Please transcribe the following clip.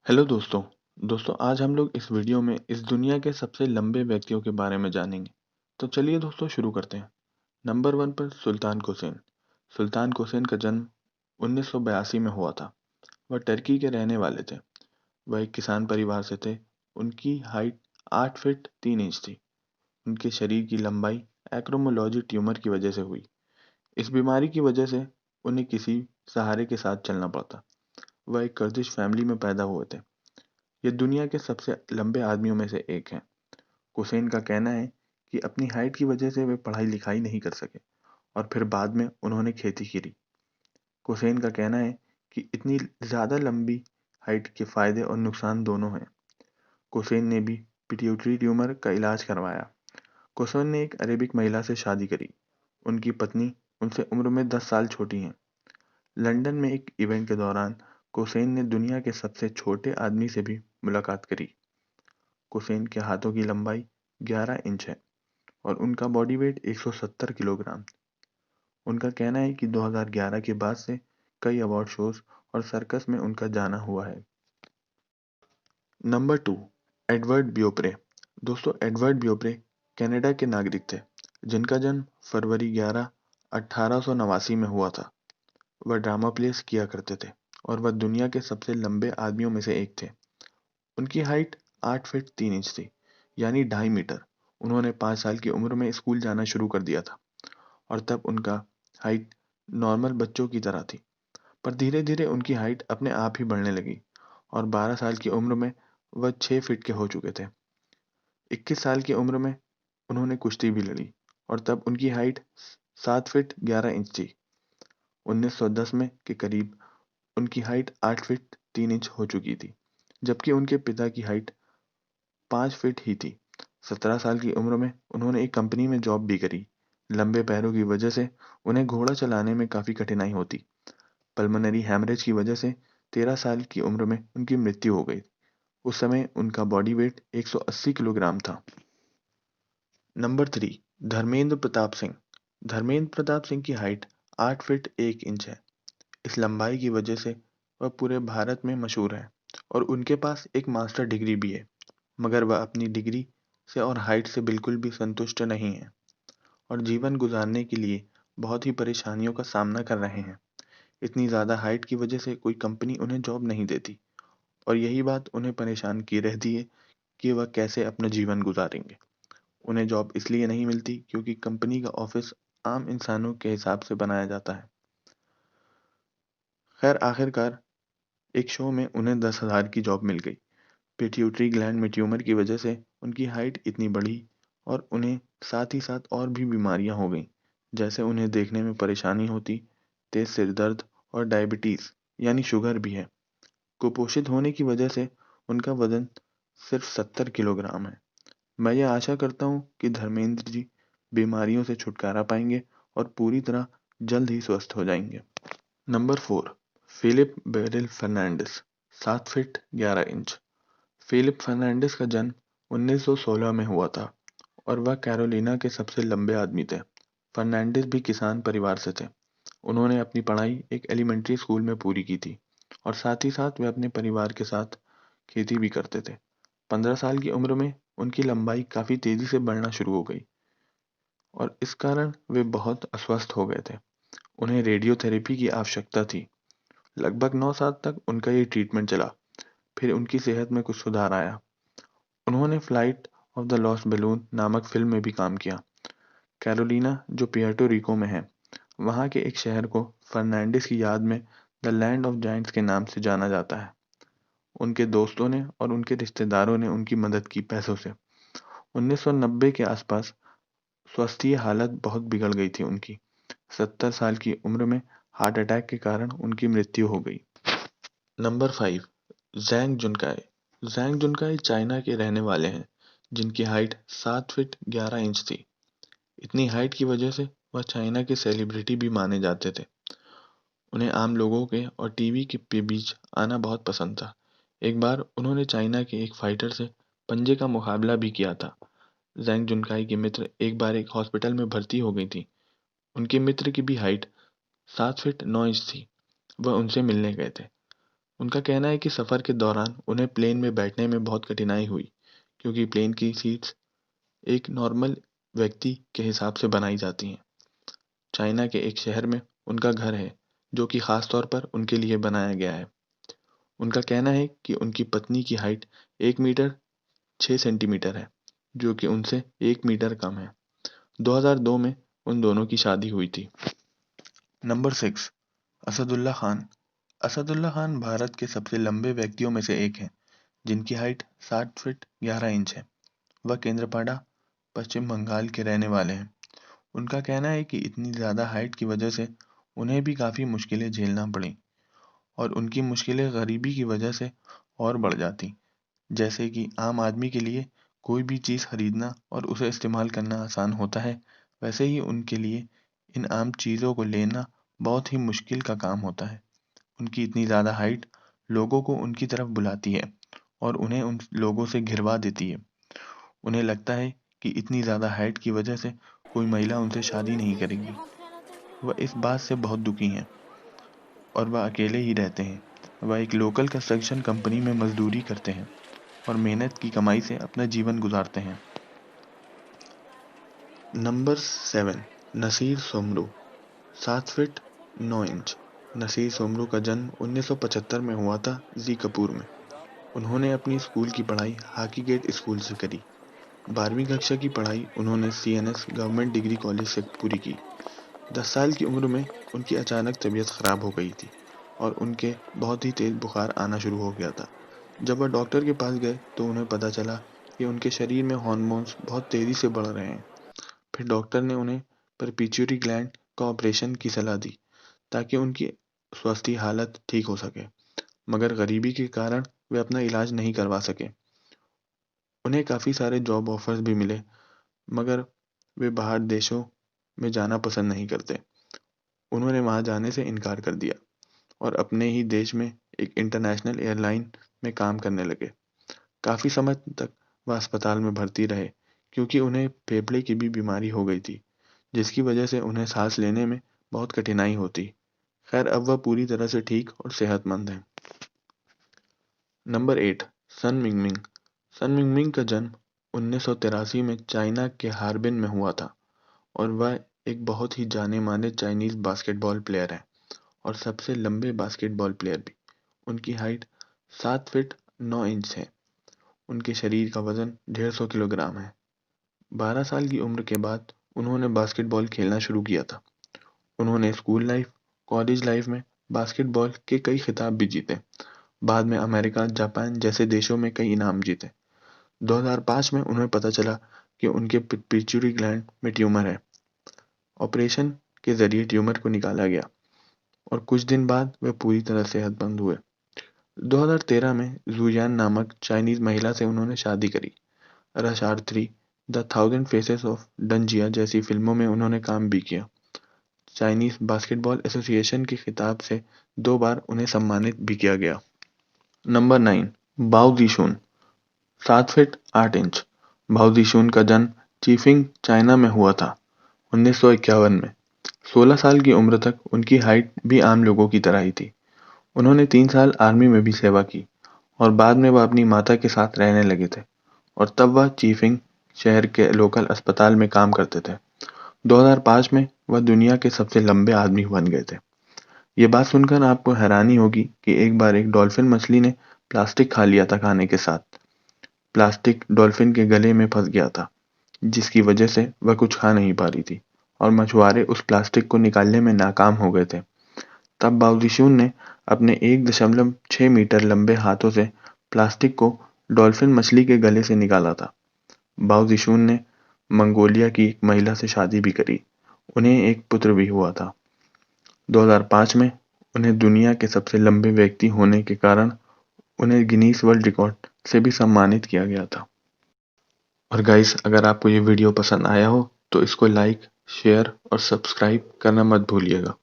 Hello दोस्तों आज हम लोग इस वीडियो में इस दुनिया के सबसे लंबे व्यक्तियों के बारे में जानेंगे। तो चलिए दोस्तों शुरू करते हैं। नंबर 1 पर सुल्तान कोसेन। सुल्तान कोसेन का जन्म 1982 में हुआ था। वह टर्की के रहने वाले थे। वह एक किसान परिवार से थे। उनकी हाइट 8 फीट 3 इंच थी। उनके शरीर की लंबाई एक्रोमोलॉजी ट्यूमर की वजह से हुई। इस बीमारी की वजह से उन्हें किसी सहारे के साथ चलना पड़ता। वह एक कर्दिश फैमिली में पैदा हुए थे। ये दुनिया के सबसे लंबे आदमियों में से एक हैं। हुसैन का कहना है कि अपनी हाइट की वजह से वे पढ़ाई लिखाई नहीं कर सके और फिर बाद में उन्होंने खेती की। हुसैन का कहना है कि इतनी ज़्यादा लंबी हाइट के फायदे और नुकसान दोनों हैं। हुसैन ने भी पिट्यूटरी ट्यूमर का इलाज करवाया। हुसैन ने एक अरेबिक महिला से शादी करी। उनकी पत्नी उनसे उम्र में 10 साल छोटी हैं। लंदन में एक इवेंट के दौरान हुसैन ने दुनिया के सबसे छोटे आदमी से भी मुलाकात करी। हुसैन के हाथों की लंबाई 11 इंच है और उनका बॉडी वेट 170 किलोग्राम। उनका कहना है कि 2011 के बाद से कई अवार्ड शोज और सर्कस में उनका जाना हुआ है। Number 2, Edward Beaupre. दोस्तों, एडवर्ड ब्योप्रे कनाडा के नागरिक थे जिनका जन्म फरवरी 11, 1889 में हुआ था। वह ड्रामा प्लेस किया करते थे और वह दुनिया के सबसे लंबे आदमियों में से एक थे। उनकी हाइट 8 फीट 3 इंच थी, यानी 2.5 मीटर। उन्होंने 5 साल की उम्र में स्कूल जाना शुरू कर दिया था और तब उनका हाइट नॉर्मल बच्चों की तरह थी। पर धीरे धीरे उनकी हाइट अपने आप ही बढ़ने लगी और 12 साल की उम्र में वह 6 फीट के हो चुके थे। 21 साल की उम्र में उन्होंने कुश्ती भी लड़ी और तब उनकी हाइट 7 फीट 11 इंच थी। 1910 में के करीब उनकी हाइट 8 फीट 3 इंच हो चुकी थी, जबकि उनके पिता की हाइट 5 फीट ही थी। 17 साल की उम्र में उन्होंने एक कंपनी में जॉब भी करी। लंबे पैरों की वजह से उन्हें घोड़ा चलाने में काफ़ी कठिनाई होती। पल्मोनरी हैमरेज की वजह से 13 साल की उम्र में उनकी मृत्यु हो गई। उस समय उनका बॉडी वेट 180 किलोग्राम था। नंबर 3, धर्मेंद्र प्रताप सिंह। धर्मेंद्र प्रताप सिंह की हाइट 8 फीट 1 इंच है। इस लंबाई की वजह से वह पूरे भारत में मशहूर है और उनके पास एक मास्टर डिग्री भी है। मगर वह अपनी डिग्री से और हाइट से बिल्कुल भी संतुष्ट नहीं हैं और जीवन गुजारने के लिए बहुत ही परेशानियों का सामना कर रहे हैं। इतनी ज़्यादा हाइट की वजह से कोई कंपनी उन्हें जॉब नहीं देती और यही बात उन्हें परेशान की रहती है कि वह कैसे अपना जीवन गुजारेंगे। उन्हें जॉब इसलिए नहीं मिलती क्योंकि कंपनी का ऑफिस आम इंसानों के हिसाब से बनाया जाता है। खैर, आखिरकार एक शो में उन्हें 10,000 की जॉब मिल गई। पिट्यूटरी ग्लैंड में ट्यूमर की वजह से उनकी हाइट इतनी बढ़ी और उन्हें साथ ही साथ और भी बीमारियां हो गईं, जैसे उन्हें देखने में परेशानी होती, तेज सिर दर्द और डायबिटीज़ यानी शुगर भी है। कुपोषित होने की वजह से उनका वजन सिर्फ 70 किलोग्राम है। मैं ये आशा करता हूँ कि धर्मेंद्र जी बीमारियों से छुटकारा पाएंगे और पूरी तरह जल्द ही स्वस्थ हो जाएंगे। Number 4, Philip Beryl Fernandes. 7 feet 11 inch. Philip Fernandes का जन्म 1916 में हुआ था और वह कैरोलिना के सबसे लंबे आदमी थे। फर्नांडिस भी किसान परिवार से थे। उन्होंने अपनी पढ़ाई एक एलिमेंट्री स्कूल में पूरी की थी और साथ ही साथ वे अपने परिवार के साथ खेती भी करते थे। 15 साल की उम्र में उनकी लंबाई काफ़ी तेज़ी से बढ़ना शुरू हो गई और इस कारण वे बहुत अस्वस्थ हो गए थे। उन्हें रेडियोथेरेपी की आवश्यकता थी। लगभग 9 साल तक उनका ये ट्रीटमेंट चला। फिर उनकी सेहत में कुछ सुधार आया। उन्होंने flight of the lost balloon नामक फिल्म में भी काम किया। कैरोलिना, जो पुएर्टो रिको में है, वहाँ के एक शहर को फर्नांडिस की याद में द लैंड ऑफ जायंट्स के नाम से जाना जाता है। उनके दोस्तों ने और उनके रिश्तेदारों ने उनकी मदद की पैसों से। 1990 के आसपास स्वास्थ्य हालत बहुत बिगड़ गई थी उनकी। 70 साल की उम्र में हार्ट अटैक के कारण उनकी मृत्यु हो गई। Number 5, Zhang Junkai. Zhang Junkai China के रहने वाले हैं जिनकी हाइट 7 फीट 11 इंच थी। इतनी हाइट की वजह से वह चाइना के सेलिब्रिटी भी माने जाते थे। उन्हें आम लोगों के और टीवी के बीच आना बहुत पसंद था। एक बार उन्होंने चाइना के एक फाइटर से पंजे का मुकाबला भी किया था। ज़ैंग जुनकाई की मित्र एक बार एक हॉस्पिटल में भर्ती हो गई थी। उनके मित्र की भी हाइट 7 फीट 9 इंच थी। वह उनसे मिलने गए थे। उनका कहना है कि सफ़र के दौरान उन्हें प्लेन में बैठने में बहुत कठिनाई हुई, क्योंकि प्लेन की सीट्स एक नॉर्मल व्यक्ति के हिसाब से बनाई जाती हैं। चाइना के एक शहर में उनका घर है, जो कि ख़ास तौर पर उनके लिए बनाया गया है। उनका कहना है कि उनकी पत्नी की हाइट 1 मीटर 6 सेंटीमीटर है, जो कि उनसे 1 मीटर कम है। 2002 में उन दोनों की शादी हुई थी। नंबर 6, असदुल्ला खान। असदुल्ला खान भारत के सबसे लंबे व्यक्तियों में से एक हैं, जिनकी हाइट 60 फीट 11 इंच है। वह केंद्रपाड़ा, पश्चिम बंगाल के रहने वाले हैं। उनका कहना है कि इतनी ज़्यादा हाइट की वजह से उन्हें भी काफ़ी मुश्किलें झेलना पड़ीं, और उनकी मुश्किलें गरीबी की वजह से और बढ़ जाती। जैसे कि आम आदमी के लिए कोई भी चीज़ खरीदना और उसे इस्तेमाल करना आसान होता है, वैसे ही उनके लिए इन आम चीज़ों को लेना बहुत ही मुश्किल का काम होता है। उनकी इतनी ज़्यादा हाइट लोगों को उनकी तरफ बुलाती है और उन्हें उन लोगों से घिरवा देती है। उन्हें लगता है कि इतनी ज़्यादा हाइट की वजह से कोई महिला उनसे शादी नहीं करेगी। वह इस बात से बहुत दुखी हैं और वह अकेले ही रहते हैं। वह एक लोकल कंस्ट्रक्शन कंपनी में मजदूरी करते हैं और मेहनत की कमाई से अपना जीवन गुजारते हैं। Number 7, Naseer Soomro. 7 feet 9 inch. Naseer Soomro का जन्म 1975 में हुआ था ज़ी-कपूर में। उन्होंने अपनी स्कूल की पढ़ाई हाकी गेट स्कूल से करी। 12वीं कक्षा की पढ़ाई उन्होंने सीएनएस गवर्नमेंट डिग्री कॉलेज से पूरी की। 10 साल की उम्र में उनकी अचानक तबीयत खराब हो गई थी और उनके बहुत ही तेज बुखार आना शुरू हो गया था। जब वह डॉक्टर के पास गए तो उन्हें पता चला कि उनके शरीर में हार्मोन्स बहुत तेज़ी से बढ़ रहे हैं। फिर डॉक्टर ने उन्हें पिट्यूटरी ग्लैंड का ऑपरेशन की सलाह दी, ताकि उनकी स्वास्थ्य हालत ठीक हो सके। मगर गरीबी के कारण वे अपना इलाज नहीं करवा सके। उन्हें काफ़ी सारे जॉब ऑफर्स भी मिले, मगर वे बाहर देशों में जाना पसंद नहीं करते। उन्होंने वहाँ जाने से इनकार कर दिया और अपने ही देश में एक इंटरनेशनल एयरलाइन में काम करने लगे। काफ़ी समय तक वह अस्पताल में भर्ती रहे, क्योंकि उन्हें फेफड़े की भी बीमारी हो गई थी, जिसकी वजह से उन्हें सांस लेने में बहुत कठिनाई होती। खैर, अब वह पूरी तरह से ठीक और सेहतमंद हैं। नंबर 8, सन मिंगमिंग। सन मिंगमिंग का जन्म 1983 में चाइना के हार्बिन में हुआ था और वह एक बहुत ही जाने-माने चाइनीज़ बास्केटबॉल प्लेयर हैं और सबसे लंबे बास्केटबॉल प्लेयर भी। उनकी हाइट 7 फीट 9 इंच है। उनके शरीर का वज़न 150 किलोग्राम है। 12 साल की उम्र के बाद उन्होंने बास्केटबॉल खेलना शुरू किया था। उन्होंने स्कूल लाइफ, कॉलेज लाइफ में बास्केटबॉल के कई खिताब भी जीते। बाद में अमेरिका, जापान जैसे देशों में कई इनाम जीते। 2005 में उन्हें पता चला कि उनके पिट्यूटरी ग्लैंड में ट्यूमर है। ऑपरेशन के ज़रिए ट्यूमर को निकाला गया और कुछ दिन बाद वे पूरी तरह सेहतमंद हुए। 2013 में ज़ुयान नामक चाइनीज़ महिला से उन्होंने शादी करी। Rush hour 3, the thousand faces of Dunjia जैसी फिल्मों में उन्होंने काम भी किया। चाइनीज़ बास्केटबॉल एसोसिएशन के खिताब से 2 बार उन्हें सम्मानित भी किया गया। नंबर 9, बाओ ज़ीशुन। 7 फीट 8 इंच। बाओ ज़ीशुन का जन्म चीफिंग, चाइना में हुआ था 1951 में। 16 साल की उम्र तक उनकी हाइट भी आम लोगों की तरह ही थी। उन्होंने 3 साल आर्मी में भी सेवा की और बाद में वह अपनी माता के साथ रहने लगे थे और तब वह चीफिंग शहर के लोकल अस्पताल में काम करते थे। 2005 में वह दुनिया के सबसे लंबे आदमी बन गए थे। ये बात सुनकर आपको हैरानी होगी कि एक बार एक डॉल्फिन मछली ने प्लास्टिक खा लिया था खाने के साथ। प्लास्टिक डॉल्फिन के गले में फंस गया था, जिसकी वजह से वह कुछ खा नहीं पा रही थी और मछुआरे उस प्लास्टिक को निकालने में नाकाम हो गए थे। तब बाओ ने अपने 1.6 मीटर लंबे हाथों से प्लास्टिक को डॉल्फिन मछली के गले से निकाला था। बाओ ने मंगोलिया की एक महिला से शादी भी करी। उन्हें एक पुत्र भी हुआ था। 2005 में उन्हें दुनिया के सबसे लंबे व्यक्ति होने के कारण उन्हें गिनीज वर्ल्ड रिकॉर्ड से भी सम्मानित किया गया था। और गाइस, अगर आपको ये वीडियो पसंद आया हो तो इसको लाइक, शेयर और सब्सक्राइब करना मत भूलिएगा।